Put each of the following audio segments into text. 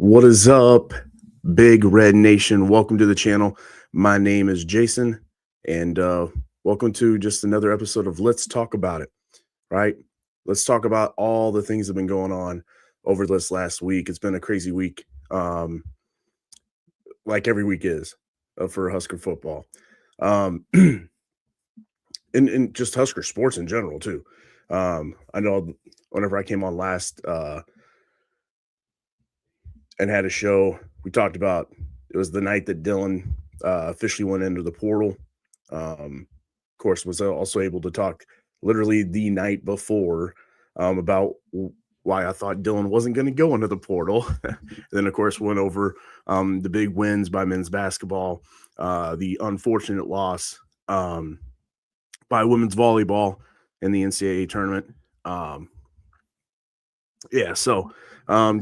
What is up, Big Red Nation? Welcome to the channel. My name is Jason, and welcome to just another episode of Let's Talk About It, right? Let's talk about all the things that have been going on over this last week. It's been a crazy week, like every week is for Husker football, and just Husker sports in general, too. I know whenever I came on last and had a show, we talked about it was the night that Dylan officially went into the portal. Of course, was also able to talk literally the night before about why I thought Dylan wasn't going to go into the portal. Then, of course, went over the big wins by men's basketball, the unfortunate loss by women's volleyball in the NCAA tournament. So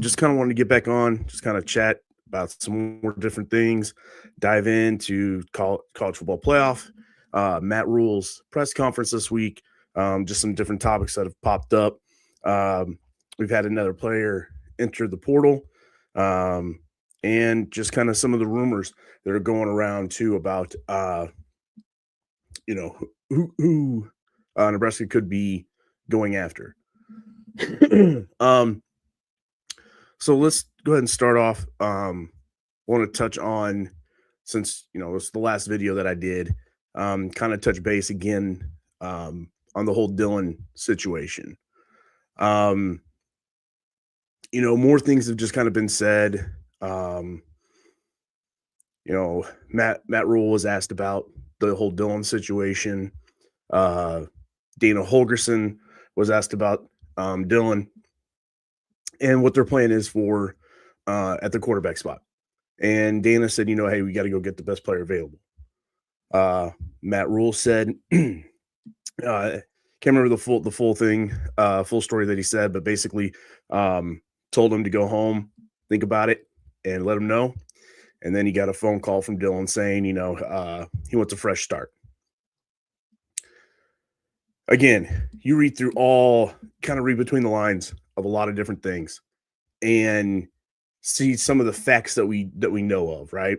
just kind of wanted to get back on, just kind of chat about some more different things, dive into college football playoff, Matt Rule's press conference this week, just some different topics that have popped up. We've had another player enter the portal, and just kind of some of the rumors that are going around too about, who Nebraska could be going after. So let's go ahead and start off. Want to touch on, since it's the last video that I did, kind of touch base again on the whole Dylan situation. More things have just kind of been said. Matt Rule was asked about the whole Dylan situation. Dana Holgerson was asked about Dylan and what their plan is for at the quarterback spot. And Dana said, hey, we got to go get the best player available. Matt Rule said, can't remember the full thing, full story that he said, but basically told him to go home, think about it, and let him know. And then he got a phone call from Dylan saying, he wants a fresh start. Again, you read between the lines of a lot of different things and see some of the facts that we know of, right?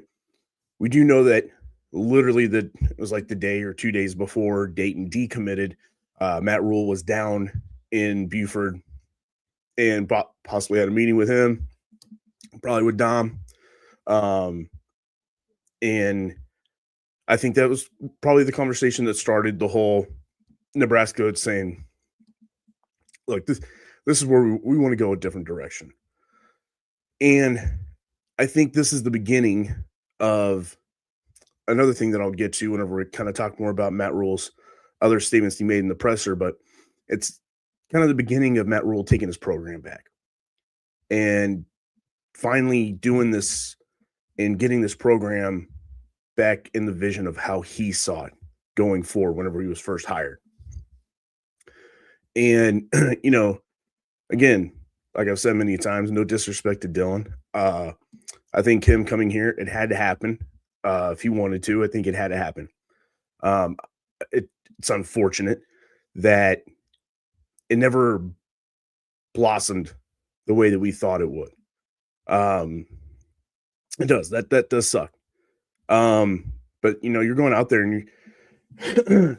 We do know that literally it was like the day or 2 days before Dayton decommitted, Matt Rule was down in Buford and possibly had a meeting with him, probably with Dom. And I think that was probably the conversation that started the whole Nebraska saying, look, this is where we want to go a different direction. And I think this is the beginning of another thing that I'll get to whenever we kind of talk more about Matt Rule's other statements he made in the presser, but it's kind of the beginning of Matt Rule taking his program back and finally doing this and getting this program back in the vision of how he saw it going forward whenever he was first hired. And, again, like I've said many times, no disrespect to Dylan. I think him coming here, it had to happen. If he wanted to, I think it had to happen. It's unfortunate that it never blossomed the way that we thought it would. It does. That does suck. But you're going out there and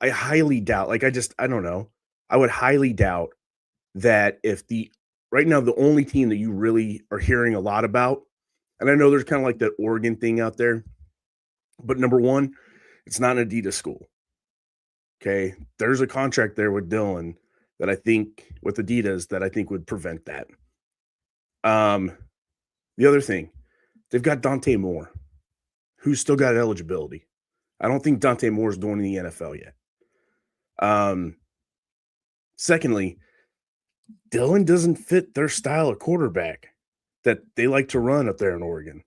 I highly doubt, I don't know. I would highly doubt that if right now, the only team that you really are hearing a lot about, and I know there's kind of like that Oregon thing out there, but number one, it's not an Adidas school. Okay. There's a contract there with Dylan that I think with Adidas that I think would prevent that. The other thing, they've got Dante Moore, who's still got eligibility. I don't think Dante Moore's doing in the NFL yet. Secondly, Dylan doesn't fit their style of quarterback that they like to run up there in Oregon.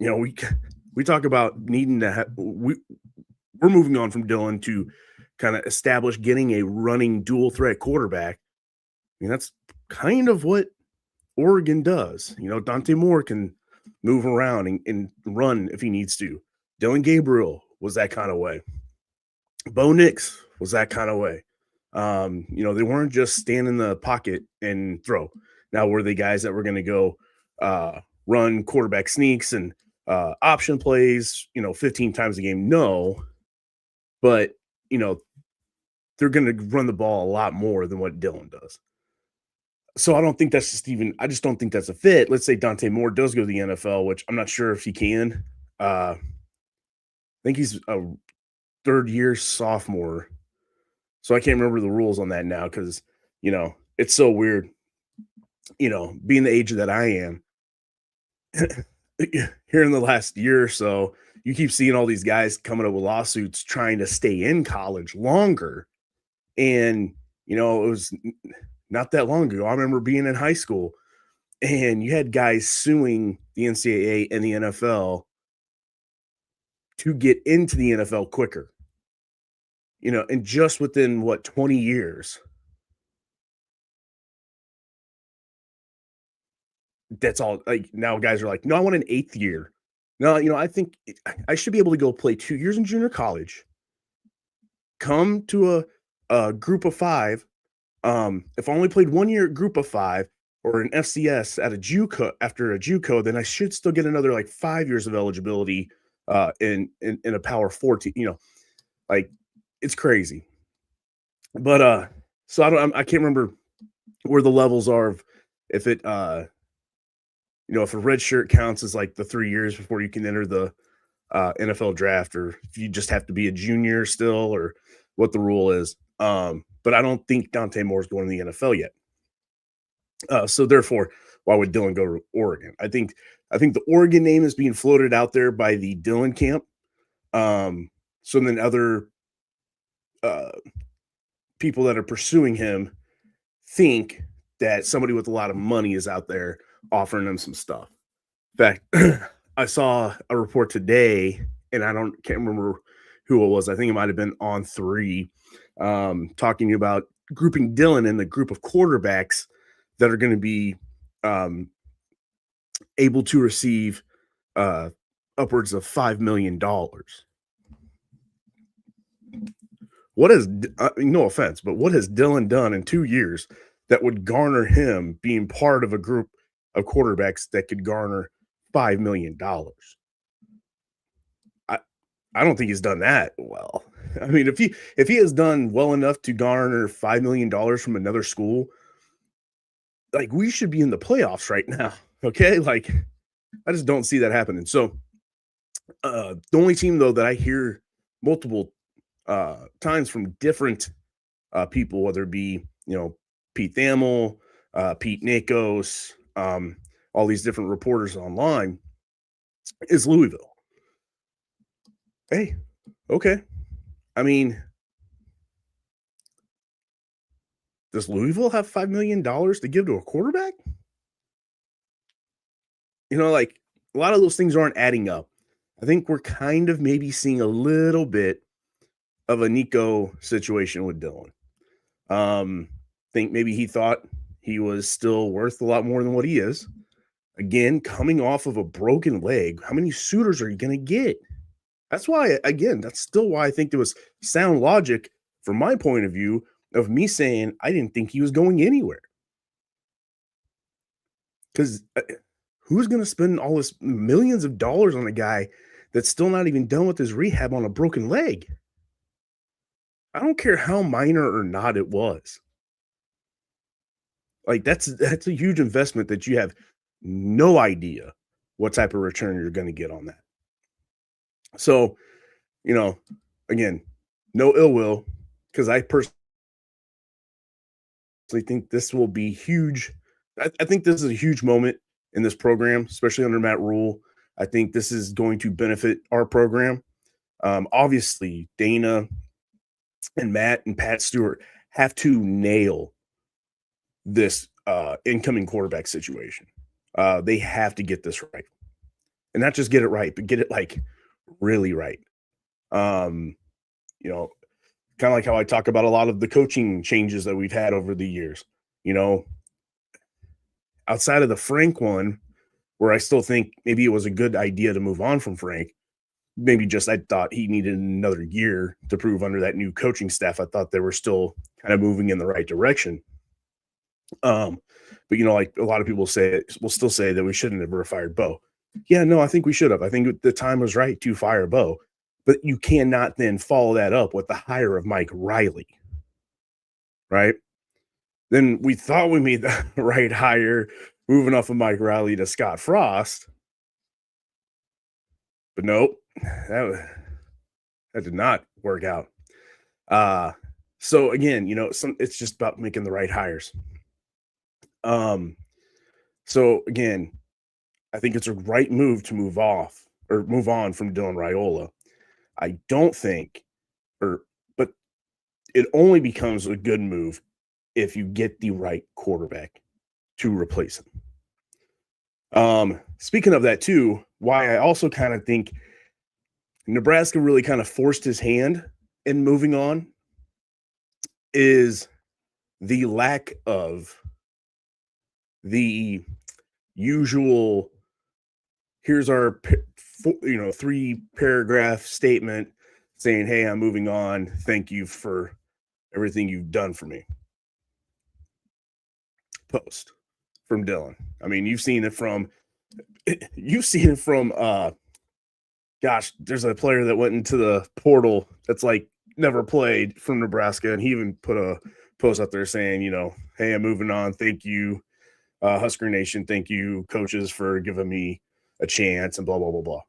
We talk about needing to have, we're moving on from Dylan to kind of establish getting a running dual threat quarterback. I mean, that's kind of what Oregon does. Dante Moore can move around and run if he needs to. Dylan Gabriel was that kind of way. Bo Nix was that kind of way. They weren't just stand in the pocket and throw. Now, were they guys that were going to go run quarterback sneaks and option plays, 15 times a game? No, but you know, they're going to run the ball a lot more than what Dylan does. So I don't think that's I just don't think that's a fit. Let's say Dante Moore does go to the NFL, which I'm not sure if he can. I think he's a third year sophomore. So I can't remember the rules on that now because, it's so weird, being the age that I am here in the last year or so, you keep seeing all these guys coming up with lawsuits trying to stay in college longer. And, it was not that long ago. I remember being in high school and you had guys suing the NCAA and the NFL to get into the NFL quicker, and just within 20 years, that's all. Like now guys are like, no, I want an eighth year. No, I think I should be able to go play 2 years in junior college, come to a group of five. If I only played 1 year group of five or an FCS at a JUCO after a JUCO, then I should still get another like 5 years of eligibility in a power 14, like it's crazy. But so I can't remember where the levels are of if it if a red shirt counts as like the 3 years before you can enter the NFL draft, or if you just have to be a junior still, or what the rule is. But I don't think Dante Moore's going to the NFL yet. So therefore, why would Dylan go to Oregon? I think the Oregon name is being floated out there by the Dylan camp. So then other people that are pursuing him think that somebody with a lot of money is out there offering them some stuff. In fact, I saw a report today, and can't remember who it was. I think it might have been on 3, talking about grouping Dylan in the group of quarterbacks that are going to be able to receive upwards of $5 million. What has, no offense, but what has Dylan done in 2 years that would garner him being part of a group of quarterbacks that could garner $5 million? I don't think he's done that well. I mean, if he has done well enough to garner $5 million from another school, like we should be in the playoffs right now. Okay. Like I just don't see that happening. So the only team though that I hear multiple times from different people, whether it be, Pete Thamel, Pete Nikos, all these different reporters online, is Louisville. Hey, okay. I mean, does Louisville have $5 million to give to a quarterback? Like a lot of those things aren't adding up. I think we're kind of maybe seeing a little bit of a Nico situation with Dylan. Think maybe he thought he was still worth a lot more than what he is. Again, coming off of a broken leg, how many suitors are you going to get? That's why, again, that's still why I think there was sound logic from my point of view of me saying I didn't think he was going anywhere. Because who's going to spend all this millions of dollars on a guy that's still not even done with his rehab on a broken leg? I don't care how minor or not it was. Like that's a huge investment that you have no idea what type of return you're going to get on that. So, again, no ill will, because I personally think this will be huge. I think this is a huge moment in this program, especially under Matt Rule. I think this is going to benefit our program. Obviously, Dana and Matt and Pat Stewart have to nail this incoming quarterback situation. They have to get this right, and not just get it right, but get it like really right. Kind of like how I talk about a lot of the coaching changes that we've had over the years. Outside of the Frank one, where I still think maybe it was a good idea to move on from Frank. Maybe just I thought he needed another year to prove under that new coaching staff. I thought they were still kind of moving in the right direction. Um, but like a lot of people will still say that we shouldn't have ever fired Bo. Yeah, no, I think we should have. I think the time was right to fire Bo, but you cannot then follow that up with the hire of Mike Riley, right? Then we thought we made the right hire, moving off of Mike Riley to Scott Frost, but nope, that did not work out. Uh, so again, it's just about making the right hires. Um, so again, I think it's a right move to move on from Dylan Raiola. I don't think, or but it only becomes a good move if you get the right quarterback to replace him. Speaking of that too, why I also kind of think Nebraska really kind of forced his hand in moving on is the lack of the usual here's our 3-paragraph statement saying, hey, I'm moving on, thank you for everything you've done for me post from Dylan. I mean, you've seen it from gosh, there's a player that went into the portal that's like never played from Nebraska, and he even put a post out there saying, hey, I'm moving on, thank you, Husker Nation, thank you, coaches, for giving me a chance, and blah blah blah blah.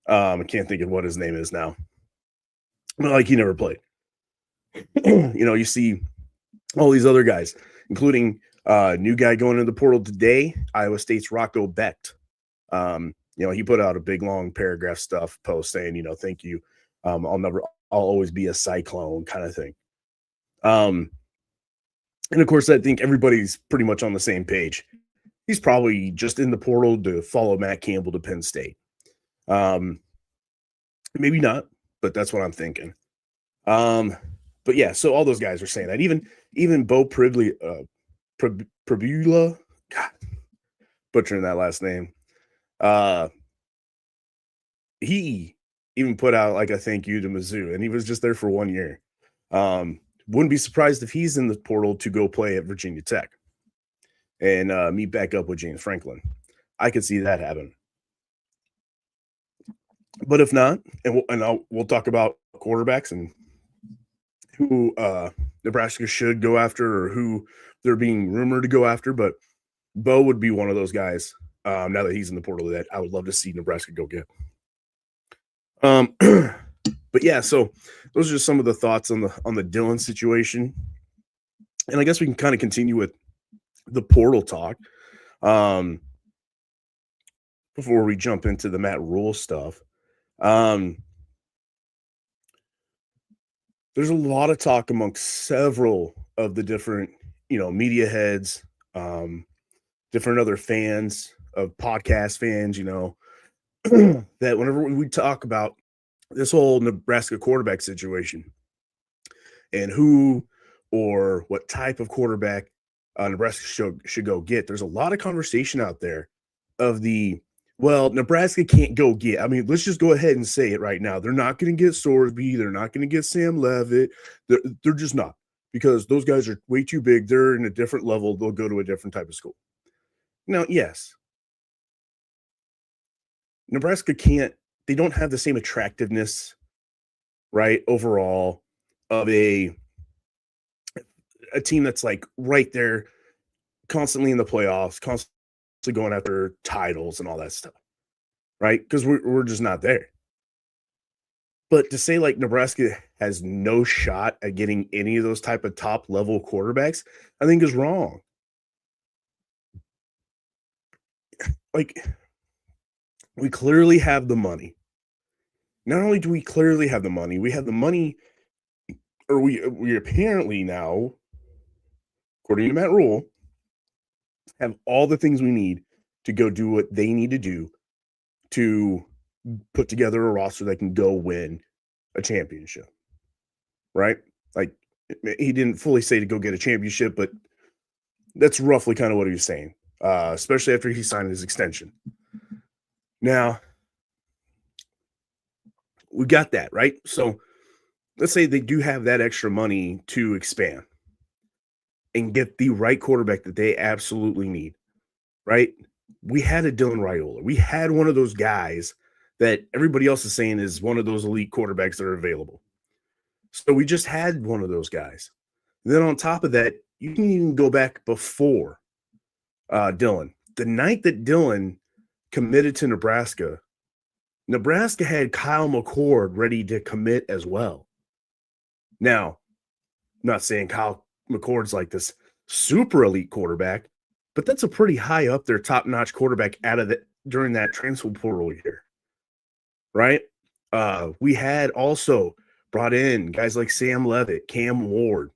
I can't think of what his name is now, but like he never played. You see all these other guys, including new guy going into the portal today, Iowa State's Rocco Becht. He put out a big long paragraph stuff post saying, thank you. I'll always be a Cyclone kind of thing. And of course, I think everybody's pretty much on the same page. He's probably just in the portal to follow Matt Campbell to Penn State. Maybe not, but that's what I'm thinking. But yeah, so all those guys are saying that. Even Bo Pribula, God, butchering that last name. He even put out like a thank you to Mizzou, and he was just there for 1 year. Wouldn't be surprised if he's in the portal to go play at Virginia Tech and meet back up with James Franklin. I could see that happen. But if not, we'll talk about quarterbacks and who Nebraska should go after or who they're being rumored to go after. But Bo would be one of those guys now that he's in the portal that I would love to see Nebraska go get. But yeah, so those are just some of the thoughts on the Dylan situation. And I guess we can kind of continue with the portal talk before we jump into the Matt Rule stuff. There's a lot of talk amongst several of the different, media heads, different other fans of podcast fans, that whenever we talk about this whole Nebraska quarterback situation and who or what type of quarterback Nebraska should go get, there's a lot of conversation out there of Nebraska can't go get. I mean, let's just go ahead and say it right now. They're not going to get Sorsby. They're not going to get Sam Levitt. They're just not, because those guys are way too big. They're in a different level. They'll go to a different type of school. Now, yes, Nebraska can't. They don't have the same attractiveness, right, overall, of a team that's like right there, constantly in the playoffs, constantly going after titles and all that stuff, right? Because we're just not there. But to say like Nebraska has no shot at getting any of those type of top level quarterbacks, I think is wrong. Like, we clearly have the money. Not only do we clearly have the money, we have the money, or we apparently now, according to Matt Rule, have all the things we need to go do what they need to do to put together a roster that can go win a championship, right? Like, he didn't fully say to go get a championship, but that's roughly kind of what he was saying, especially after he signed his extension. Now, we got that, right? So let's say they do have that extra money to expand. and get the right quarterback that they absolutely need, right? We had a Dylan Raiola. We had one of those guys that everybody else is saying is one of those elite quarterbacks that are available. So we just had one of those guys. And then on top of that, you can even go back before Dylan. The night that Dylan committed to Nebraska, Nebraska had Kyle McCord ready to commit as well. Now, I'm not saying Kyle McCord's like this super elite quarterback, but that's a pretty high up there, top-notch quarterback out of the during that transfer portal year, right? We had also brought in guys like Sam Levitt, Cam Ward.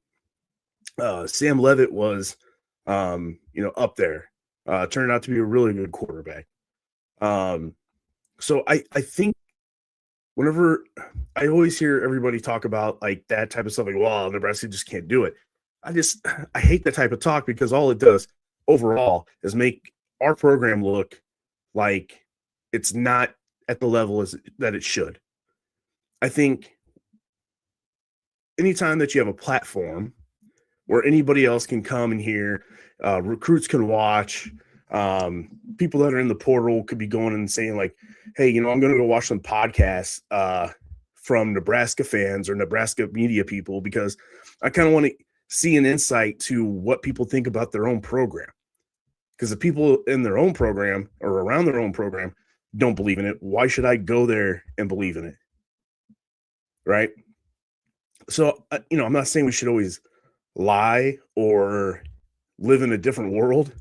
Sam Levitt was, up there. Turned out to be a really good quarterback. So I think whenever I always hear everybody talk about like that type of stuff, like, well, Nebraska just can't do it. I hate that type of talk because all it does overall is make our program look like it's not at the level that it should. I think anytime that you have a platform where anybody else can come in here, recruits can watch, people that are in the portal could be going and saying like, hey, I'm going to go watch some podcasts from Nebraska fans or Nebraska media people because I kind of want to see an insight to what people think about their own program. Because the people in their own program or around their own program don't believe in it. Why should I go there and believe in it? Right? So, I'm not saying we should always lie or live in a different world,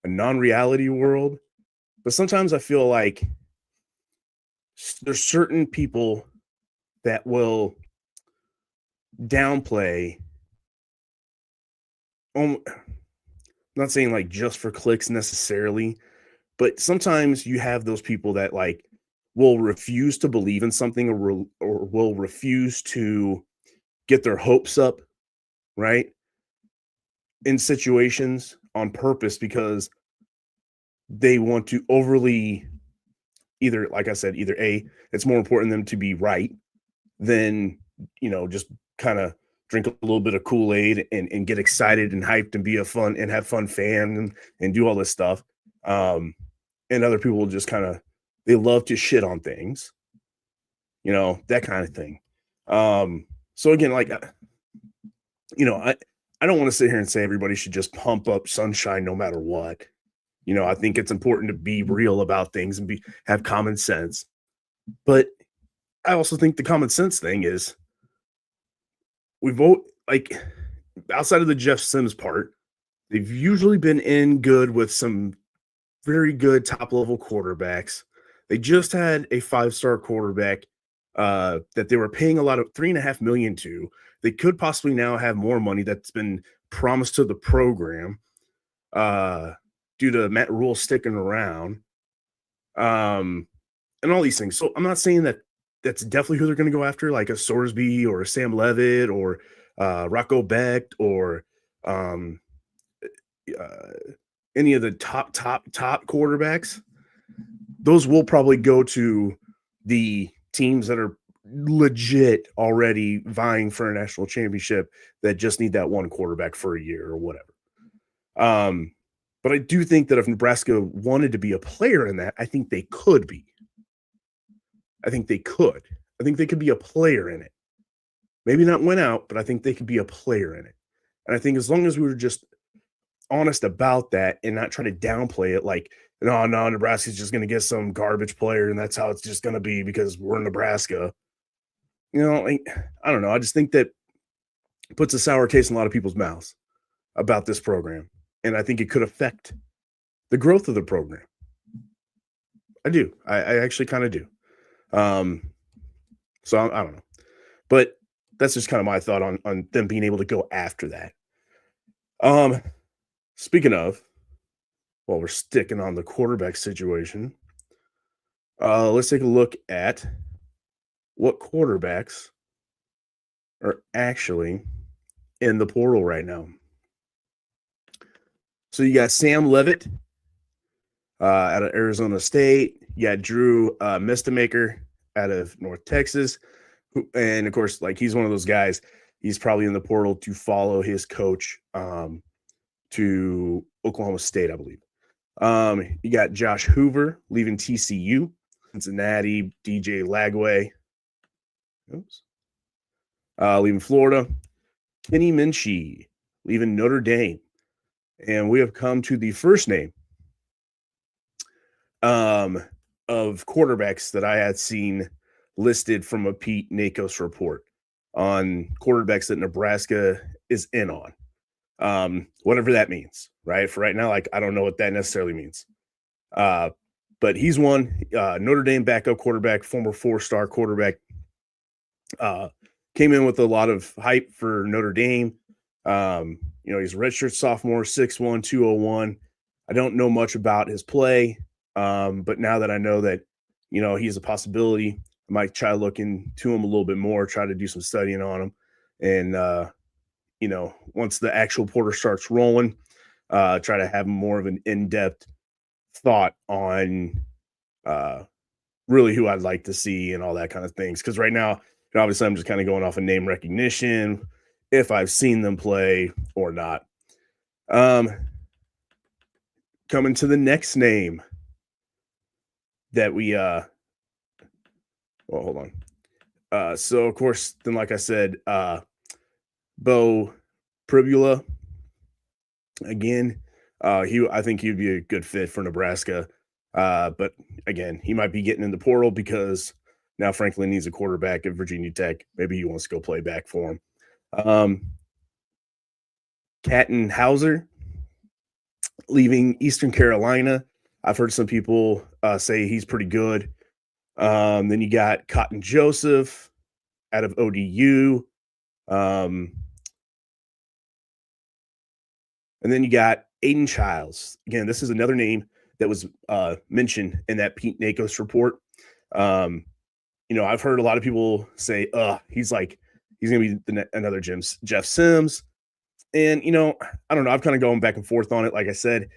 a non-reality world. But sometimes I feel like there's certain people that will downplay. I'm not saying like just for clicks necessarily, but sometimes you have those people that like will refuse to believe in something or will refuse to get their hopes up, right? In situations on purpose because they want to overly either, like I said, either A, it's more important than them to be right than, just kind of drink a little bit of Kool-Aid and get excited and hyped and be a fun and have fun fan and do all this stuff. And other people just kind of, they love to shit on things, that kind of thing. So again, like, I don't want to sit here and say everybody should just pump up Sunshine no matter what. I think it's important to be real about things and have common sense. But I also think the common sense thing is we vote like outside of the Jeff Sims part, they've usually been in good with some very good top level quarterbacks. They just had a 5-star quarterback that they were paying a lot of $3.5 million to. They could possibly now have more money that's been promised to the program due to Matt Rule sticking around, and all these things. So I'm not saying that that's definitely who they're going to go after, like a Sorsby or a Sam Levitt or Rocco Becht or any of the top quarterbacks. Those will probably go to the teams that are legit already vying for a national championship that just need that one quarterback for a year or whatever. But I do think that if Nebraska wanted to be a player in that, I think they could be. I think they could. I think they could be a player in it. Maybe not win out, but I think they could be a player in it. And I think as long as we were just honest about that and not try to downplay it like, no, Nebraska's just going to get some garbage player and that's how it's just going to be because we're in Nebraska. Like, I don't know. I just think that puts a sour taste in a lot of people's mouths about this program. And I think it could affect the growth of the program. I do. I actually kind of do. So I don't know. But that's just kind of my thought on them being able to go after that. Speaking of, while we're sticking on the quarterback situation, let's take a look at what quarterbacks are actually in the portal right now. So you got Sam Levitt out of Arizona State. You got Drew Mistemaker out of North Texas. And of course, like he's one of those guys, He's probably in the portal to follow his coach to Oklahoma State, I believe. You got Josh Hoover leaving TCU, Cincinnati, DJ Lagway, leaving Florida, Kenny Minchie leaving Notre Dame. And we have come to the first name of quarterbacks that I had seen listed from a Pete Nakos report on quarterbacks that Nebraska is in on. Whatever that means, right? For right now, like, I don't know what that necessarily means. But he's one. Notre Dame backup quarterback, former 4-star quarterback. Came in with a lot of hype for Notre Dame. He's a redshirt sophomore, 6'1", 201. I don't know much about his play, but now that I know that, he's a possibility, I might try looking to him a little bit more, try to do some studying on him. And, once the actual portal starts rolling, try to have more of an in-depth thought on really who I'd like to see and all that kind of things. Because right now, obviously, I'm just kind of going off of name recognition, if I've seen them play or not. Coming to the next name that we hold on. So of course, then like I said, Bo Pribula again. I think he'd be a good fit for Nebraska. But again, he might be getting in the portal because now Franklin needs a quarterback at Virginia Tech. Maybe he wants to go play back for him. Catton Hauser leaving Eastern Carolina. I've heard some people say he's pretty good. Then you got Cotton Joseph out of ODU. And then you got Aiden Childs. Again, this is another name that was mentioned in that Pete Nakos report. I've heard a lot of people say, he's going to be another Jeff Sims. And, I don't know. I've kind of going back and forth on it. Like I said,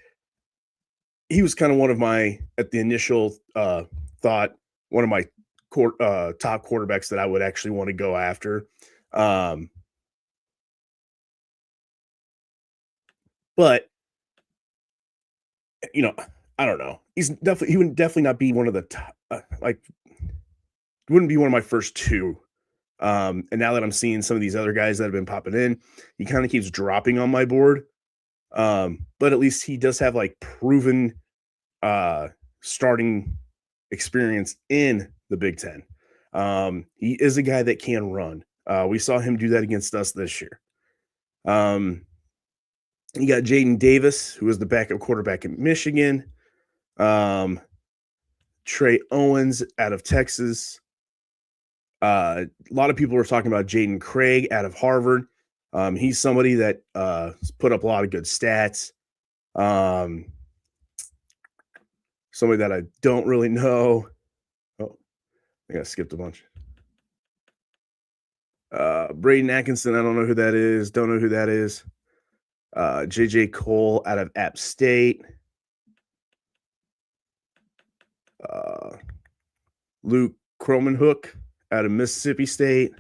he was kind of one of my, at the initial thought, one of my top quarterbacks that I would actually want to go after. But, I don't know. He would definitely not be one of the top, wouldn't be one of my first two. And now that I'm seeing some of these other guys that have been popping in, he kind of keeps dropping on my board. But at least he does have proven starting experience in the Big Ten. He is a guy that can run. We saw him do that against us this year. You got Jaden Davis, who is the backup quarterback at Michigan. Trey Owens out of Texas. A lot of people were talking about Jaden Craig out of Harvard. He's somebody that put up a lot of good stats. Somebody that I don't really know. Oh, I think I skipped a bunch. Braden Atkinson, I don't know who that is. Don't know who that is. JJ Cole out of App State. Luke Cromanhook out of Mississippi State.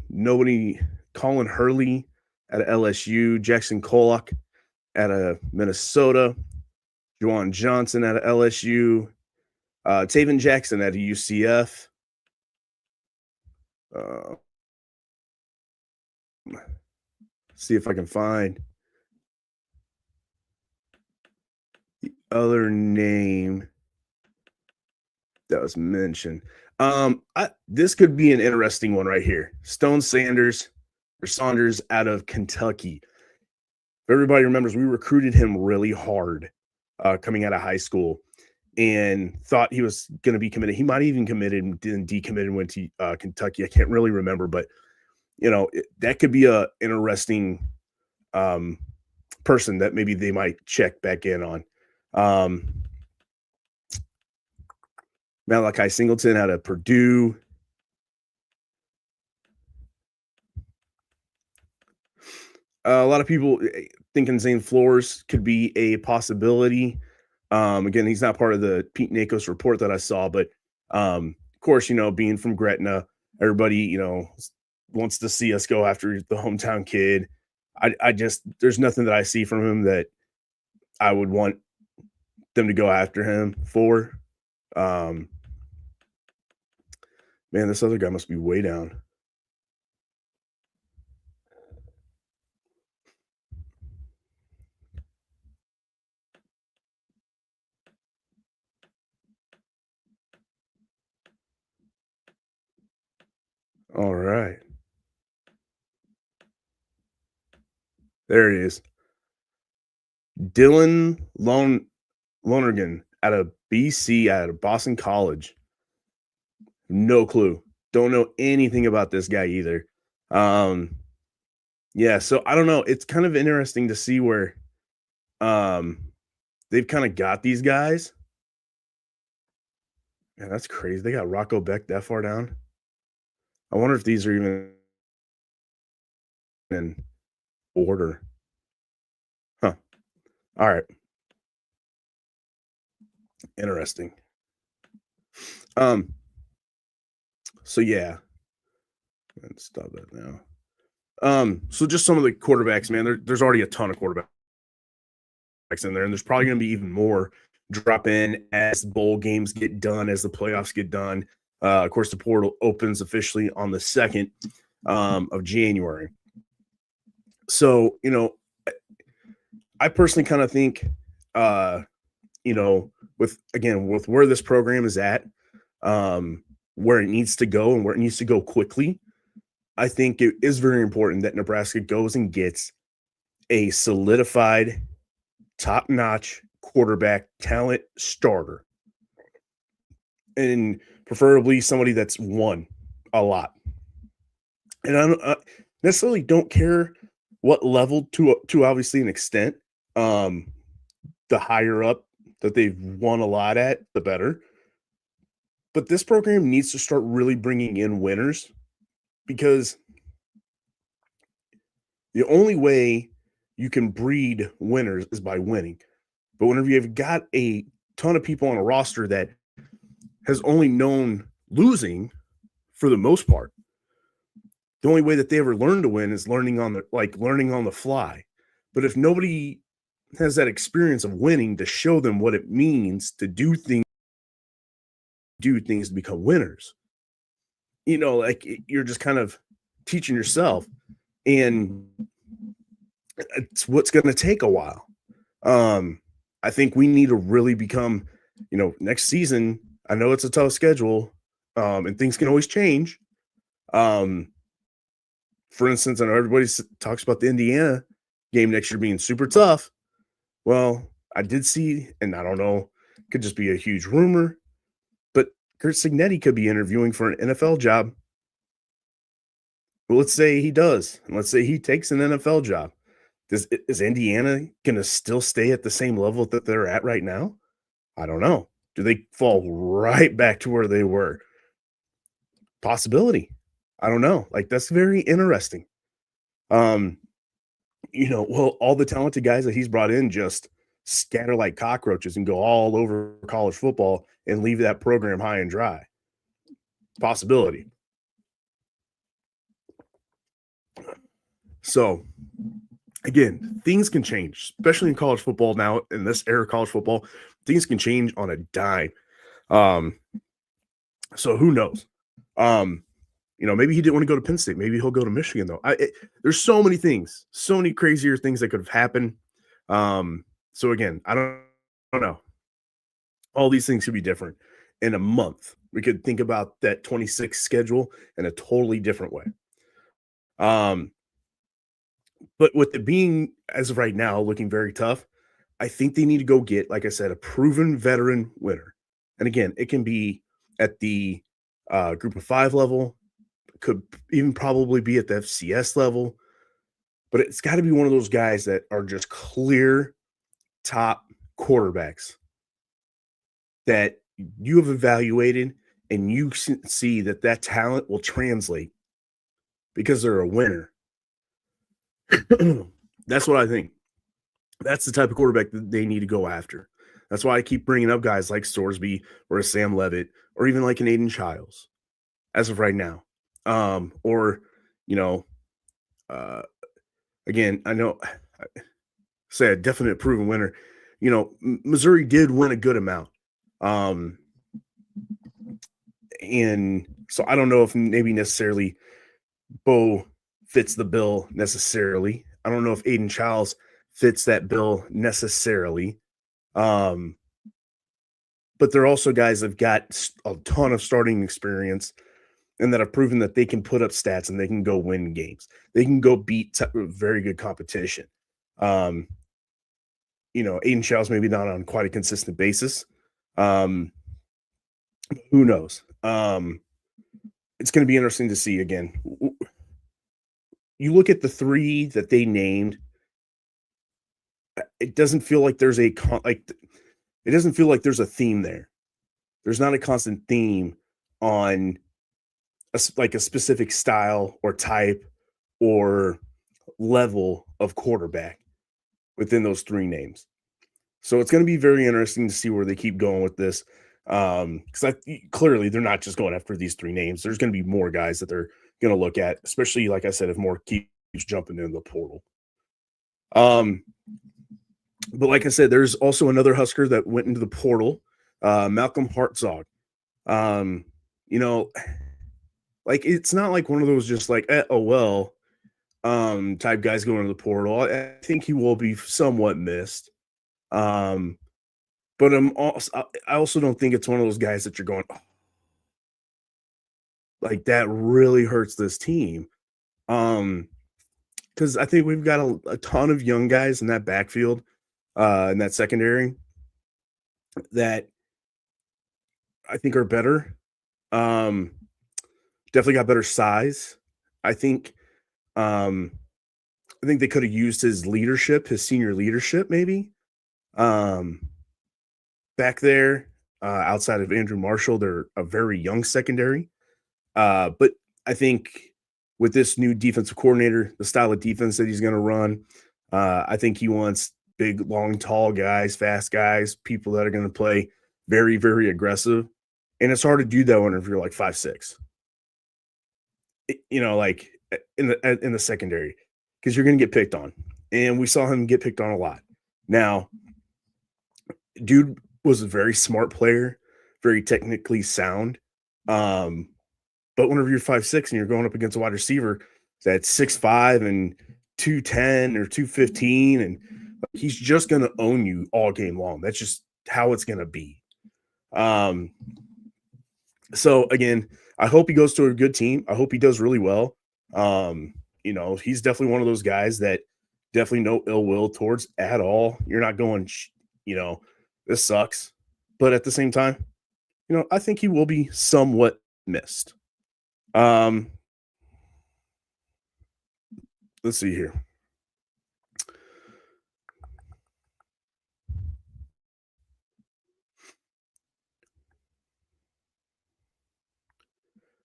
Nobody. Colin Hurley out of LSU. Jackson Kolak out of Minnesota. Juwan Johnson out of LSU. Taven Jackson out of UCF. See if I can find the other name that was mentioned. This could be an interesting one right here. Saunders out of Kentucky. If everybody remembers, we recruited him really hard coming out of high school and thought he was going to be committed. He might have even committed and then decommitted and went to Kentucky. I can't really remember, but that could be a interesting person that maybe they might check back in on. Malachi Singleton out of Purdue. A lot of people thinking Zane Flores could be a possibility. Again, he's not part of the Pete Nakos report that I saw, but of course, being from Gretna, everybody, wants to see us go after the hometown kid. I just there's nothing that I see from him that I would want them to go after him for. Um, Man, this other guy must be way down. All right. There he is. Dylan Lonergan out of BC, out of Boston College. No clue. Don't know anything about this guy either. Um, yeah, so I don't know. It's kind of interesting to see where um they've kind of got these guys. Yeah, that's crazy. They got Rocco Beck that far down. I wonder if these are even in order. Huh. All right. Interesting. Um, so yeah, let's stop that now. So just some of the quarterbacks, man. There's already a ton of quarterbacks in there, and there's probably going to be even more drop in as bowl games get done, as the playoffs get done. Of course, the portal opens officially on the 2nd of January. So, I personally kind of think, with where this program is at, where it needs to go and where it needs to go quickly, I think it is very important that Nebraska goes and gets a solidified, top-notch quarterback talent starter, and preferably somebody that's won a lot. And I necessarily don't care what level to obviously an extent. The higher up that they've won a lot at, the better. But this program needs to start really bringing in winners, because the only way you can breed winners is by winning. But whenever you've got a ton of people on a roster that has only known losing for the most part, the only way that they ever learn to win is learning on the fly. But if nobody has that experience of winning to show them what it means to do things to become winners, you're just kind of teaching yourself, and it's what's going to take a while. I think we need to really become, next season. I know it's a tough schedule, and things can always change. For instance, I know everybody talks about the Indiana game next year being super tough. Well, I did see, and I don't know, could just be a huge rumor, but Kurt Signetti could be interviewing for an NFL job. Well, let's say he does, and let's say he takes an NFL job. Is Indiana going to still stay at the same level that they're at right now? I don't know. Do they fall right back to where they were? Possibility. I don't know. That's very interesting. Well, all the talented guys that he's brought in just scatter like cockroaches and go all over college football and leave that program high and dry. Possibility. So, again, things can change, especially in college football now, in this era of college football. Things can change on a dime. So who knows? Maybe he didn't want to go to Penn State. Maybe he'll go to Michigan, though. There's so many things, so many crazier things that could have happened. So again, I don't know. All these things could be different in a month. We could think about that 26 schedule in a totally different way. But with it being, as of right now, looking very tough, I think they need to go get, like I said, a proven veteran winner. And again, it can be at the group of 5 level, could even probably be at the FCS level, but it's got to be one of those guys that are just clear top quarterbacks that you have evaluated and you see that talent will translate because they're a winner. That's what I think. That's the type of quarterback that they need to go after. That's why I keep bringing up guys like Sorsby or a Sam Levitt or even like an Aiden Childs as of right now. Or, You know, uh, again, I know say a definite proven winner. Missouri did win a good amount. Um, and so I don't know if maybe necessarily Bo fits the bill necessarily. I don't know if Aiden Childs fits that bill necessarily. Um, but they're also guys that've got a ton of starting experience and that have proven that they can put up stats and they can go win games. They can go beat very good competition. Um, Aiden Childs maybe not on quite a consistent basis. Um, who knows? It's going to be interesting to see again. You look at the three that they named. It doesn't feel like there's a it doesn't feel like there's a theme there. There's not a constant theme on like a specific style or type or level of quarterback within those three names. So it's going to be very interesting to see where they keep going with this. Because clearly they're not just going after these three names. There's going to be more guys that they're going to look at, especially like I said, if more keeps jumping in the portal. But like I said, there's also another Husker that went into the portal, Malcolm Hartzog. Um, you know, like it's not like one of those just like oh well type guys going into the portal. I think he will be somewhat missed. But I also don't think it's one of those guys that you're going, oh, like that really hurts this team. Because I think we've got a ton of young guys in that backfield, in that secondary that I think are better. Definitely got better size. I think um I think they could have used his leadership, his senior leadership, maybe. Um Back there, outside of Andrew Marshall, they're a very young secondary. But I think with this new defensive coordinator, the style of defense that he's going to run, I think he wants big, long, tall guys, fast guys, people that are going to play very, very aggressive. And it's hard to do that when if you're like 5'6", like in the secondary, because you're going to get picked on. And we saw him get picked on a lot. Now, dude was a very smart player, very technically sound. But whenever you're 5'6" and you're going up against a wide receiver that's 6'5" and 210 or 215, and he's just going to own you all game long. That's just how it's going to be. So again, I hope he goes to a good team. I hope he does really well. He's definitely one of those guys that definitely no ill will towards at all. You're not going, this sucks. But at the same time, I think he will be somewhat missed. Let's see here.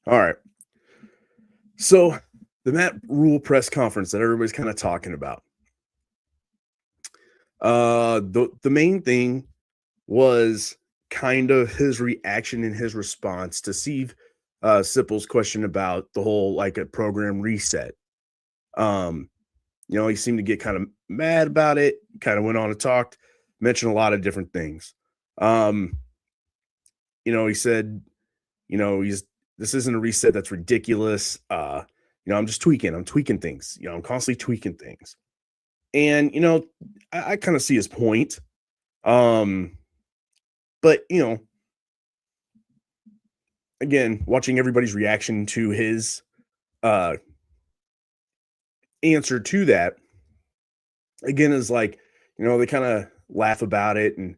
All right. So the Matt Rule press conference that everybody's kind of talking about. The main thing was kind of his reaction and his response to Steve Sipple's question about the whole like a program reset. He seemed to get kind of mad about it, kind of went on and talked, mentioned a lot of different things. He said, this isn't a reset, that's ridiculous. I'm just I'm tweaking things, I'm constantly tweaking things. And, I kind of see his point. But, again, watching everybody's reaction to his answer to that, again, is like, they kind of laugh about it and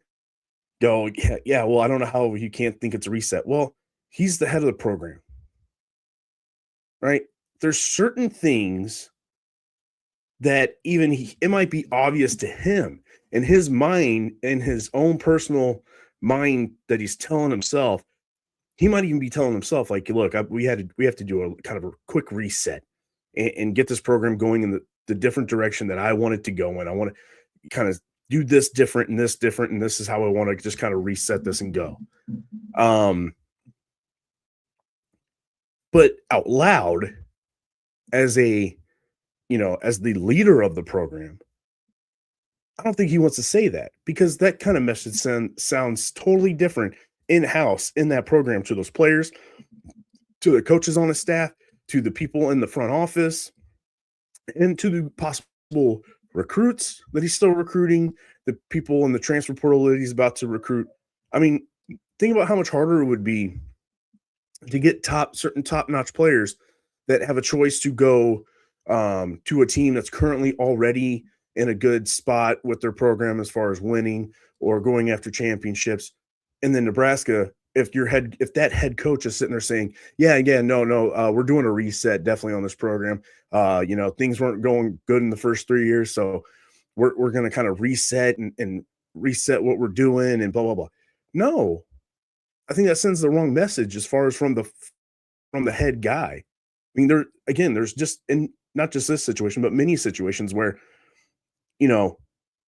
go, yeah, well, I don't know how you can't think it's a reset. Well, he's the head of the program, right? There's certain things that even it might be obvious to him in his mind, in his own personal mind, that he's telling himself. He might even be telling himself, like, look, we have to do a kind of a quick reset and get this program going in the different direction that I want it to go in. I want to kind of do this different, and this is how I want to just kind of reset this and go. But out loud, as a, as the leader of the program, I don't think he wants to say that because that kind of message sounds totally different in house in that program to those players, to the coaches on the staff, to the people in the front office, and to the possible recruits that he's still recruiting, the people in the transfer portal that he's about to recruit. I mean, think about how much harder it would be to get certain top-notch players that have a choice to go to a team that's currently already in a good spot with their program as far as winning or going after championships. And then Nebraska, if that head coach is sitting there saying, yeah, no, we're doing a reset definitely on this program. Things weren't going good in the first 3 years, so we're going to kind of reset and reset what we're doing and blah blah blah. No, I think that sends the wrong message as far as from the head guy. I mean, there's just in not just this situation, but many situations where, you know,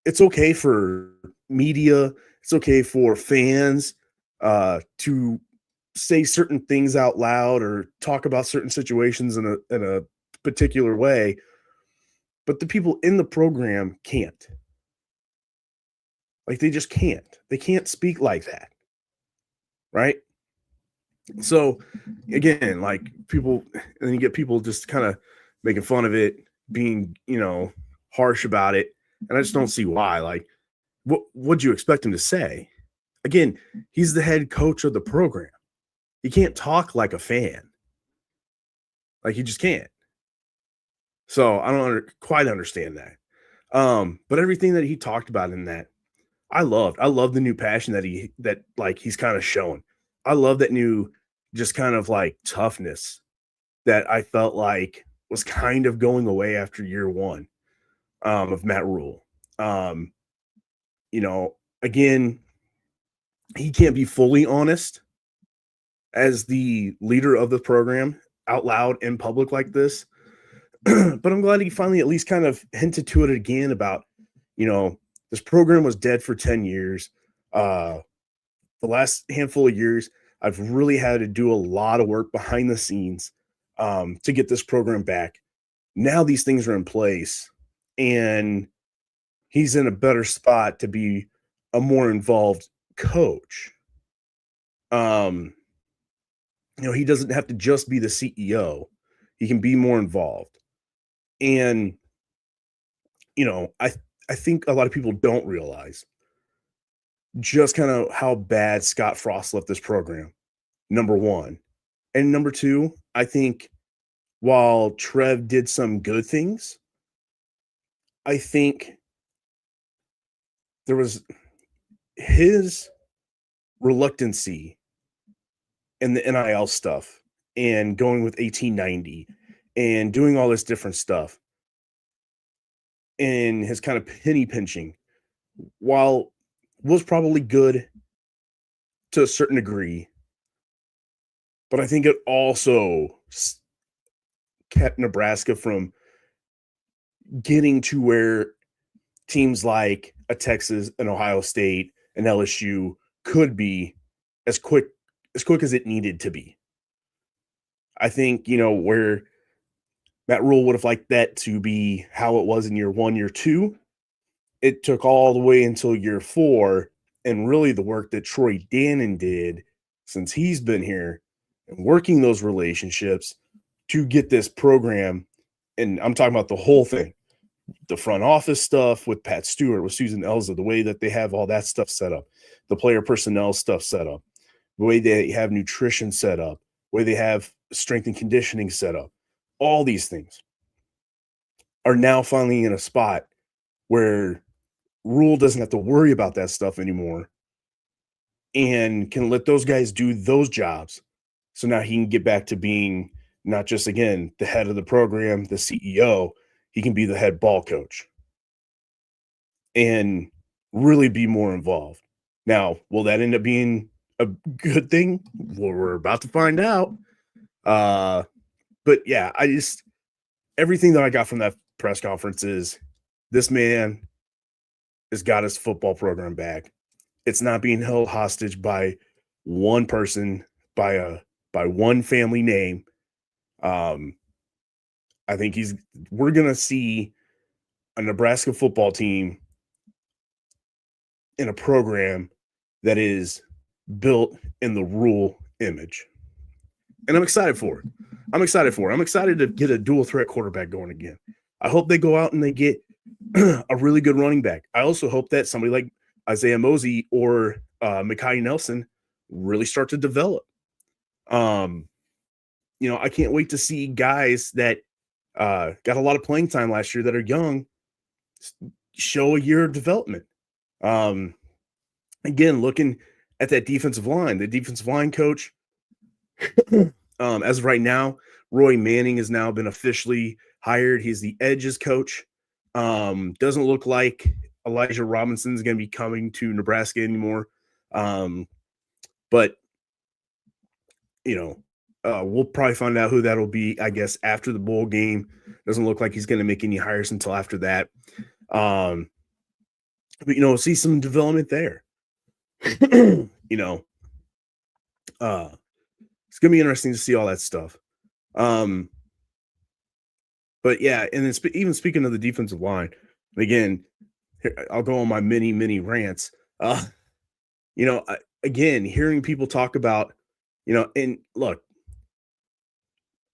it's okay for media, it's okay for fans to say certain things out loud or talk about certain situations in a particular way, but the people in the program can't. Like they just can't. They can't speak like that. Right? So again, like people, and then you get people just kind of making fun of it, being, harsh about it. And I just don't see why. Like, what would you expect him to say? Again, he's the head coach of the program. He can't talk like a fan. Like he just can't. So I don't quite understand that. But everything that he talked about in that, I loved. I love the new passion that like he's kind of showing. I love that new just kind of like toughness that I felt like was kind of going away after year one of Matt Rule. Um, again, he can't be fully honest as the leader of the program out loud in public like this. But I'm glad he finally at least kind of hinted to it again about, this program was dead for 10 years. The last handful of years, I've really had to do a lot of work behind the scenes to get this program back. Now these things are in place, and he's in a better spot to be a more involved coach. He doesn't have to just be the CEO. He can be more involved. And, I think a lot of people don't realize just kind of how bad Scott Frost left this program, number one. And number two, I think while Trev did some good things, I think there was his reluctancy in the NIL stuff and going with 1890 and doing all this different stuff and his kind of penny pinching, while was probably good to a certain degree, but I think it also kept Nebraska from getting to where teams like a Texas, an Ohio State, an LSU could be as quick as it needed to be. I think, where Matt Rule would have liked that to be how it was in year one, year two, it took all the way until year four, and really the work that Troy Dannon did since he's been here and working those relationships to get this program, and I'm talking about the whole thing, the front office stuff with Pat Stewart, with Susan Elza, the way that they have all that stuff set up, the player personnel stuff set up, the way they have nutrition set up, the way they have strength and conditioning set up, all these things are now finally in a spot where Rule doesn't have to worry about that stuff anymore and can let those guys do those jobs. So now he can get back to being not just, again, the head of the program, the CEO, he can be the head ball coach and really be more involved. Now, will that end up being a good thing? Well, we're about to find out. But yeah, everything that I got from that press conference is this man has got his football program back. It's not being held hostage by one person, by one family name. I I think we're going to see a Nebraska football team in a program that is built in the Rule image. And I'm excited for it. I'm excited to get a dual threat quarterback going again. I hope they go out and they get a really good running back. I also hope that somebody like Isaiah Mosey or Mekhi Nelson really start to develop. I can't wait to see guys that got a lot of playing time last year that are young show a year of development. Again, looking at that defensive line, the defensive line coach, as of right now, Roy Manning has now been officially hired. He's the edges coach. Doesn't look like Elijah Robinson is going to be coming to Nebraska anymore. But we'll probably find out who that'll be, I guess, after the bowl game. Doesn't look like he's going to make any hires until after that. But see some development there. It's going to be interesting to see all that stuff. But yeah, and then even speaking of the defensive line, again, I'll go on my mini rants. Again, hearing people talk about, and look,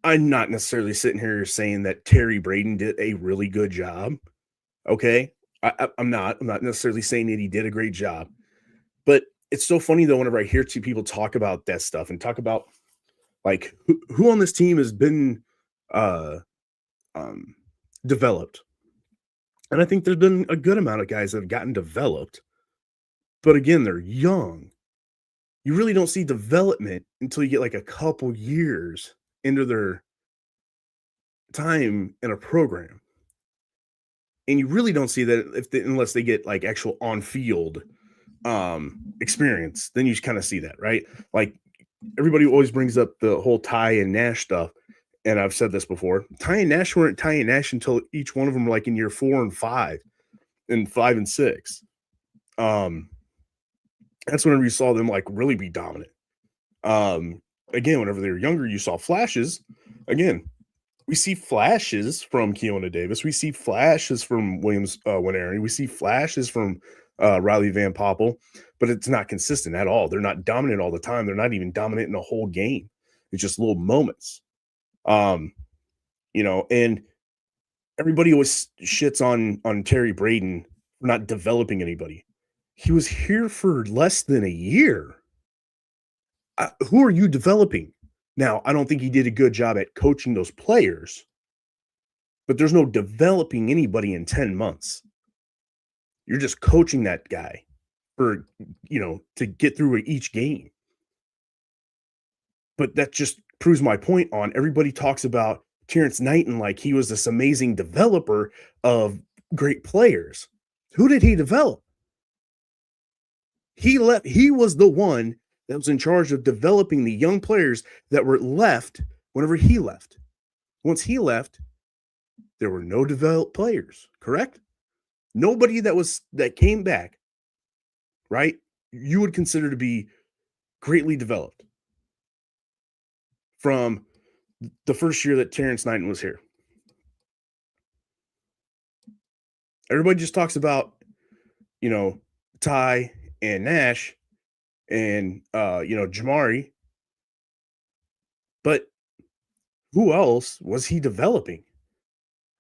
I'm not necessarily sitting here saying that Terry Braden did a really good job. Okay. I'm not necessarily saying that he did a great job, but it's so funny though, whenever I hear two people talk about that stuff and talk about like who on this team has been developed. And I think there's been a good amount of guys that have gotten developed, but again, they're young. You really don't see development until you get like a couple years into their time in a program. And you really don't see that unless they get like actual on-field experience, then you kind of see that, right? Like everybody always brings up the whole Ty and Nash stuff. And I've said this before, Ty and Nash weren't Ty and Nash until each one of them were like in year 4 and 5 and 5 and 6. That's whenever you saw them like really be dominant. Again, whenever they were younger, you saw flashes. Again, we see flashes from Keona Davis. We see flashes from Williams Winery. We see flashes from Riley Van Poppel, but it's not consistent at all. They're not dominant all the time. They're not even dominant in a whole game. It's just little moments. And everybody always shits on Terry Braden for not developing anybody. He was here for less than a year. Who are you developing? Now, I don't think he did a good job at coaching those players, but there's no developing anybody in 10 months. You're just coaching that guy for, to get through each game. But that just proves my point on everybody talks about Terrence Knighton like he was this amazing developer of great players. Who did he develop? He was the one that was in charge of developing the young players that were left whenever he left. Once he left, there were no developed players, correct? Nobody that came back, right? You would consider to be greatly developed from the first year that Terrence Knighton was here. Everybody just talks about, Ty and Nash and Jamari, but who else was he developing?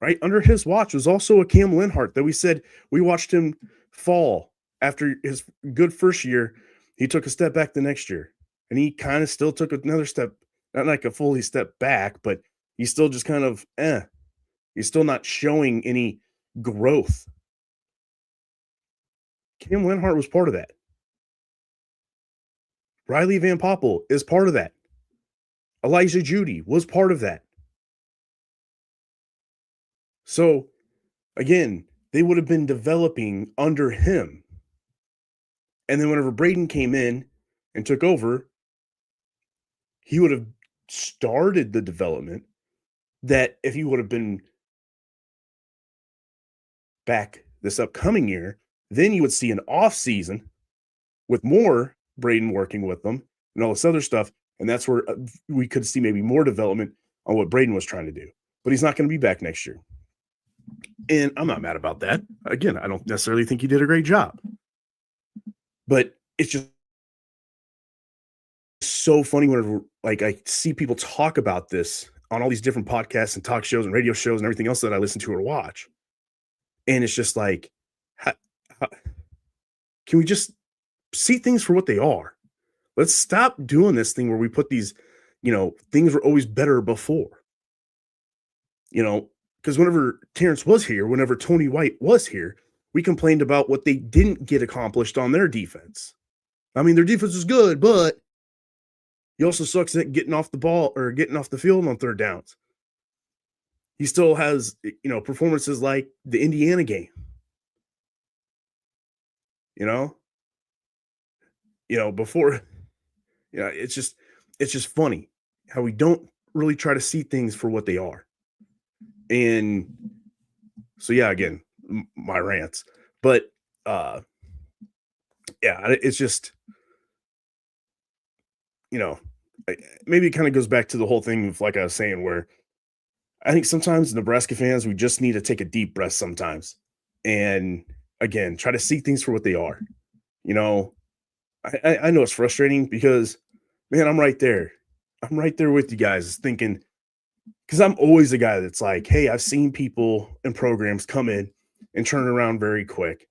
Right under his watch was also a Cam Linhart that we said we watched him fall after his good first year. He took a step back the next year, and he kind of still took another step, not like a fully step back, but he's still just kind of He's still not showing any growth. Cam Linhart was part of that. Riley Van Poppel is part of that. Elijah Judy was part of that. So, again, they would have been developing under him. And then whenever Braden came in and took over, he would have started the development that if he would have been back this upcoming year, then you would see an off season with more Braden working with them and all this other stuff. And that's where we could see maybe more development on what Braden was trying to do. but he's not going to be back next year. And I'm not mad about that. Again, I don't necessarily think he did a great job, but it's just so funny whenever like I see people talk about this on all these different podcasts and talk shows and radio shows and everything else that I listen to or watch. And it's just like, how, how, can we just see things for what they are? Let's stop doing this thing where we put these, things were always better before. Because whenever Terrence was here, whenever Tony White was here, we complained about what they didn't get accomplished on their defense. I mean, their defense is good, but he also sucks at getting off the ball or getting off the field on third downs. He still has, performances like the Indiana game. Before, it's just funny how we don't really try to see things for what they are. And so, yeah, again, my rants, but it's just, maybe it kind of goes back to the whole thing of, like I was saying, where I think sometimes Nebraska fans, we just need to take a deep breath sometimes. And again, try to see things for what they are. I know it's frustrating because, man, I'm right there. I'm right there with you guys thinking, because I'm always the guy that's like, hey, I've seen people and programs come in and turn it around very quick.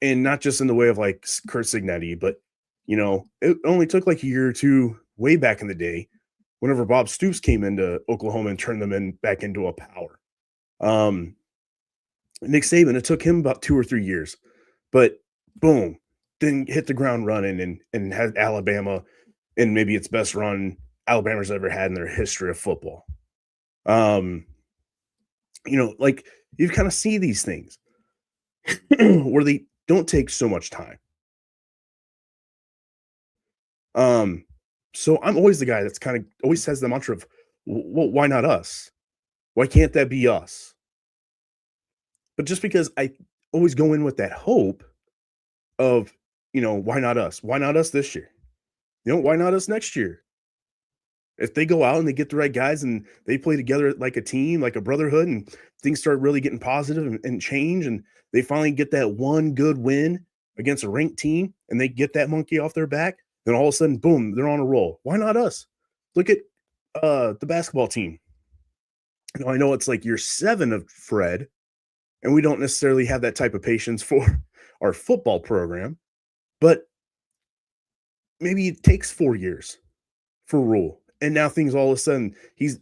And not just in the way of like Kurt Signetti, but, it only took like a year or two way back in the day whenever Bob Stoops came into Oklahoma and turned them back into a power. Nick Saban, it took him about 2 or 3 years, but boom, then hit the ground running and had Alabama in maybe its best run Alabama's ever had in their history of football. Like you kind of see these things where they don't take so much time. So I'm always the guy that's kind of always says the mantra of, well, why not us? Why can't that be us? But just because I always go in with that hope of, why not us? Why not us this year? Why not us next year? If they go out and they get the right guys and they play together like a team, like a brotherhood, and things start really getting positive and change, and they finally get that one good win against a ranked team and they get that monkey off their back, then all of a sudden, boom, they're on a roll. Why not us? Look at the basketball team. I know it's like year 7 of Fred, and we don't necessarily have that type of patience for our football program, but maybe it takes 4 years for Rule. And now things all of a sudden,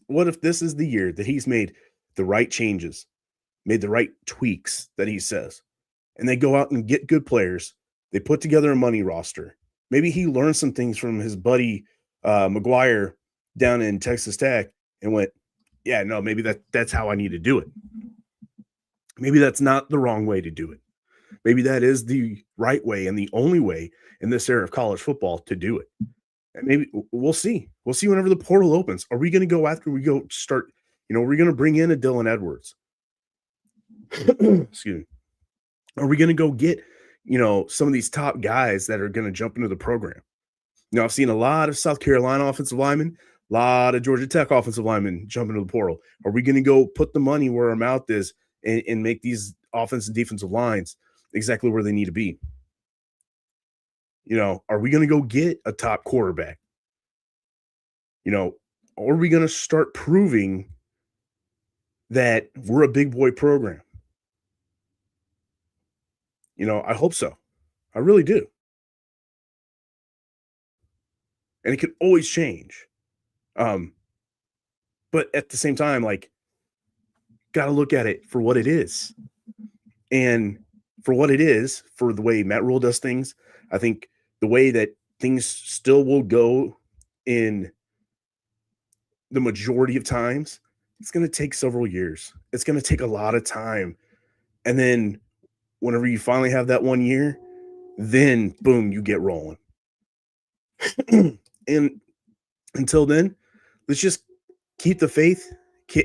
what if this is the year that he's made the right changes, made the right tweaks that he says, and they go out and get good players. They put together a money roster. Maybe he learned some things from his buddy McGuire down in Texas Tech and went, yeah, no, maybe that's how I need to do it. Maybe that's not the wrong way to do it. Maybe that is the right way and the only way in this era of college football to do it. And maybe we'll see. We'll see whenever the portal opens. Are we going to go after we go start? Are we going to bring in a Dylan Edwards? Excuse me. Are we going to go get, some of these top guys that are going to jump into the program? I've seen a lot of South Carolina offensive linemen, a lot of Georgia Tech offensive linemen jump into the portal. Are we going to go put the money where our mouth is and make these offensive and defensive lines exactly where they need to be? Are we going to go get a top quarterback? Are we going to start proving that we're a big boy program? I hope so. I really do. And it could always change. But at the same time, like, got to look at it for what it is. And for what it is, for the way Matt Rule does things, I think the way that things still will go in the majority of times, it's going to take several years. It's going to take a lot of time. And then whenever you finally have that 1 year, then boom, you get rolling. And until then, let's just keep the faith,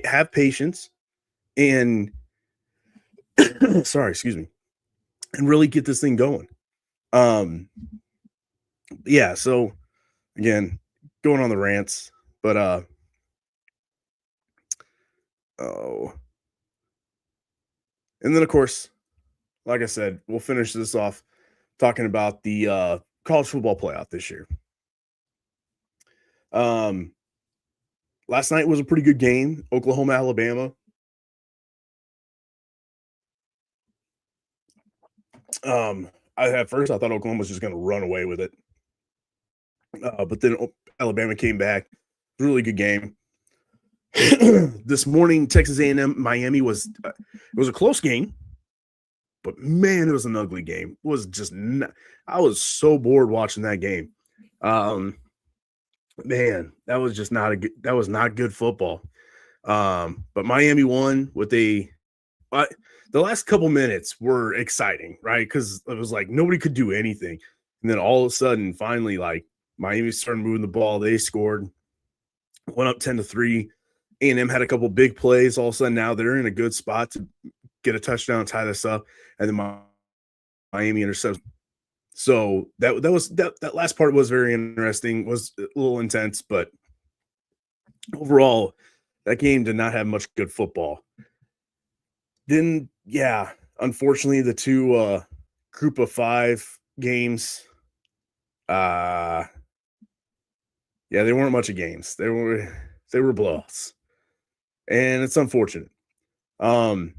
have patience, and excuse me, and really get this thing going. Yeah, so again, going on the rants, but Oh, and then of course, like I said, we'll finish this off talking about the college football playoff this year. Um, Last night was a pretty good game. Oklahoma, Alabama. I at first I thought Oklahoma was just going to run away with it, but then Alabama came back. Really good game. This morning, Texas A&M Miami was it was a close game, but man, it was an ugly game. It was just I was so bored watching that game. Um, Man, that was just not a good. That was not good football. But Miami won with uh, the last couple minutes were exciting, right? Because it was like nobody could do anything, and then all of a sudden, finally, like Miami started moving the ball. They scored, went up 10-3. A&M had a couple big plays. All of a sudden, now they're in a good spot to get a touchdown, tie this up, and then Miami intercepts. So that last part was very interesting. Was a little intense, but overall, that game did not have much good football. Then, yeah, unfortunately, the two group of five games, uh, yeah, they weren't much of games. They were blowouts, and it's unfortunate. Um,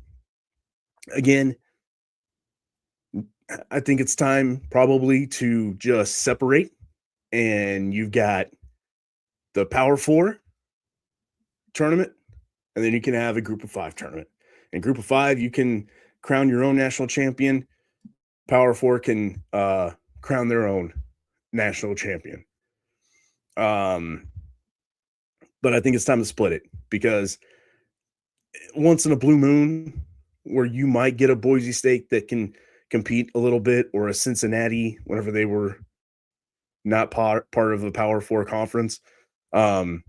Again, I think it's time probably to just separate, and you've got the Power Four tournament, and then you can have a group of five tournament. In group of five, you can crown your own national champion. Power Four can crown their own national champion. Um, but I think it's time to split it because once in a blue moon, where you might get a Boise State that can compete a little bit, or a Cincinnati whenever they were not part of the Power Four conference, um,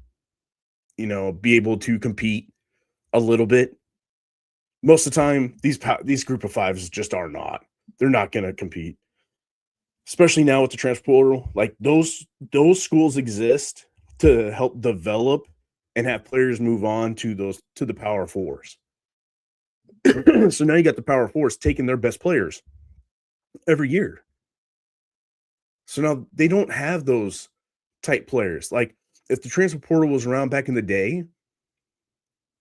be able to compete a little bit. Most of the time, these group of fives just are not. They're not going to compete, especially now with the transfer portal. Like those schools exist to help develop and have players move on to the Power Fours. So now you got the Power Fours taking their best players every year. So now they don't have those type players. Like if the transfer portal was around back in the day,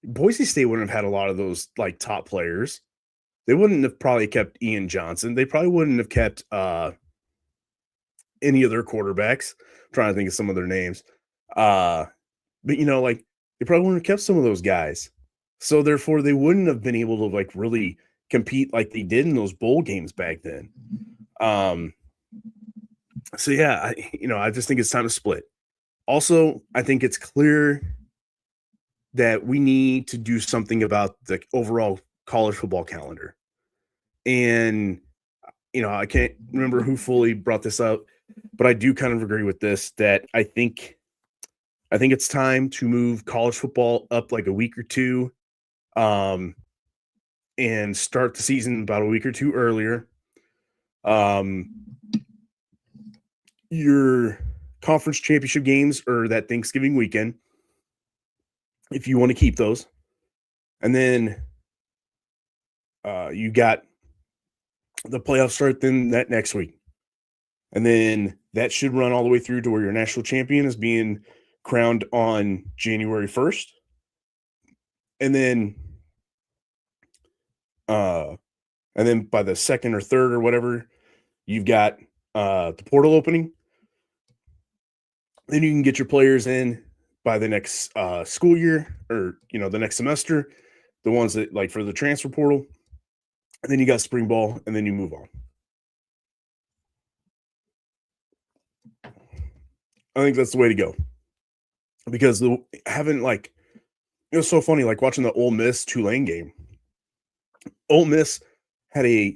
Boise State wouldn't have had a lot of those like top players. They wouldn't have probably kept Ian Johnson. They probably wouldn't have kept any of their quarterbacks. I'm trying to think of some of their names. But like they probably wouldn't have kept some of those guys. So therefore they wouldn't have been able to like really compete like they did in those bowl games back then. So yeah, I just think it's time to split. Also, I think it's clear that we need to do something about the overall college football calendar. And I can't remember who fully brought this up, but I do kind of agree with this that I think it's time to move college football up like a week or two, and start the season about a week or two earlier. Um, your conference championship games are that Thanksgiving weekend, if you want to keep those. And then you got the playoffs start then that next week. And then that should run all the way through to where your national champion is being crowned on January 1st. And then by the second or third or whatever, you've got the portal opening. Then you can get your players in by the next school year, or the next semester, the ones that like for the transfer portal. And then you got spring ball, and then you move on. I think that's the way to go, because having like it was so funny, like watching the Ole Miss Tulane game. Ole Miss had a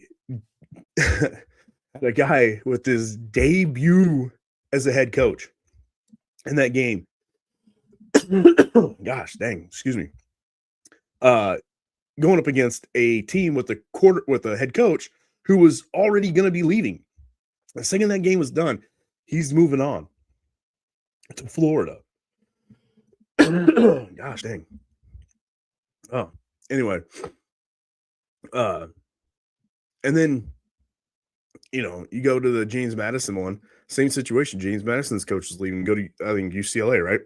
had a guy with his debut as a head coach in that game. Gosh, dang, excuse me. Going up against a team with a head coach who was already going to be leaving. The second that game was done, he's moving on to Florida. Gosh, dang. Oh, anyway, uh, and then you go to the James Madison one, same situation. James Madison's coach is leaving, go to I think UCLA, right?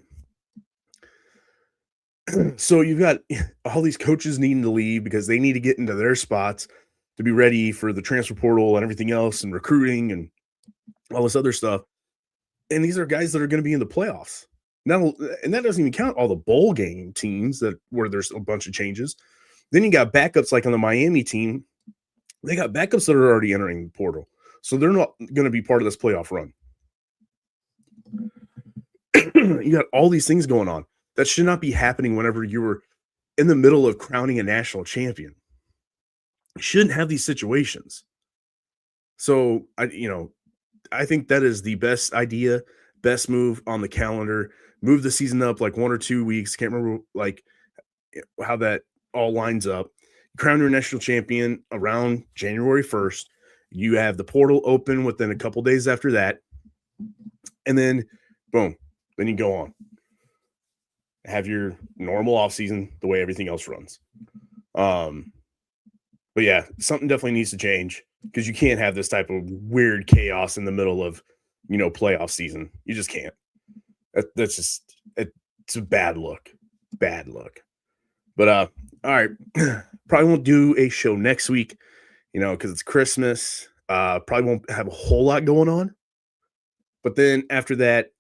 So you've got all these coaches needing to leave because they need to get into their spots to be ready for the transfer portal and everything else and recruiting and all this other stuff. And these are guys that are going to be in the playoffs. Now, and that doesn't even count all the bowl game teams that where there's a bunch of changes. Then you got backups like on the Miami team. They got backups that are already entering the portal. So they're not going to be part of this playoff run. You got all these things going on that should not be happening whenever you were in the middle of crowning a national champion. You shouldn't have these situations. So I think that is the best idea, best move on the calendar. Move the season up like 1 or 2 weeks. Can't remember like how that all lines up. Crown your national champion around January 1st. You have the portal open within a couple days after that. And then boom, then you go on. Have your normal offseason the way everything else runs. But yeah, something definitely needs to change because you can't have this type of weird chaos in the middle of, playoff season. You just can't. That's just it's a bad look. Bad look. But all right. Probably won't do a show next week, because it's Christmas. Probably won't have a whole lot going on. But then after that,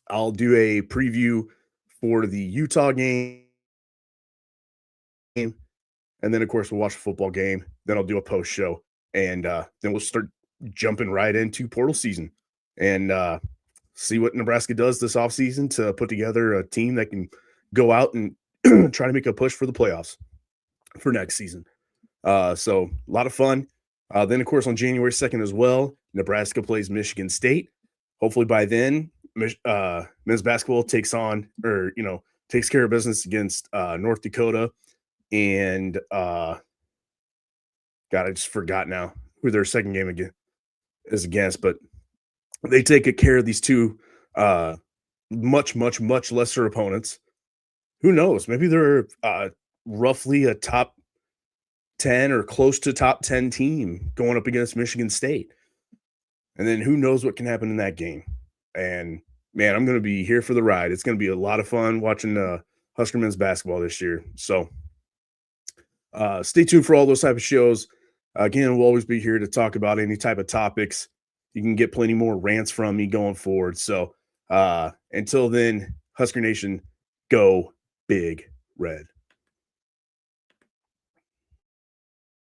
I'll do a preview for the Utah game. And then, of course, we'll watch a football game. Then I'll do a post show. And then we'll start jumping right into portal season and see what Nebraska does this offseason to put together a team that can go out and try to make a push for the playoffs for next season. So a lot of fun. Then, of course, on January 2nd as well, Nebraska plays Michigan State. Hopefully by then, men's basketball takes care of business against North Dakota. And God, I just forgot now who their second game again is against, but they take care of these two much, much, much lesser opponents. Who knows? Maybe they're roughly a top 10 or close to top 10 team going up against Michigan State. And then who knows what can happen in that game. And man, I'm going to be here for the ride. It's going to be a lot of fun watching Husker men's basketball this year. So stay tuned for all those type of shows. Again, we'll always be here to talk about any type of topics. You can get plenty more rants from me going forward. So until then, Husker Nation, go Big Red.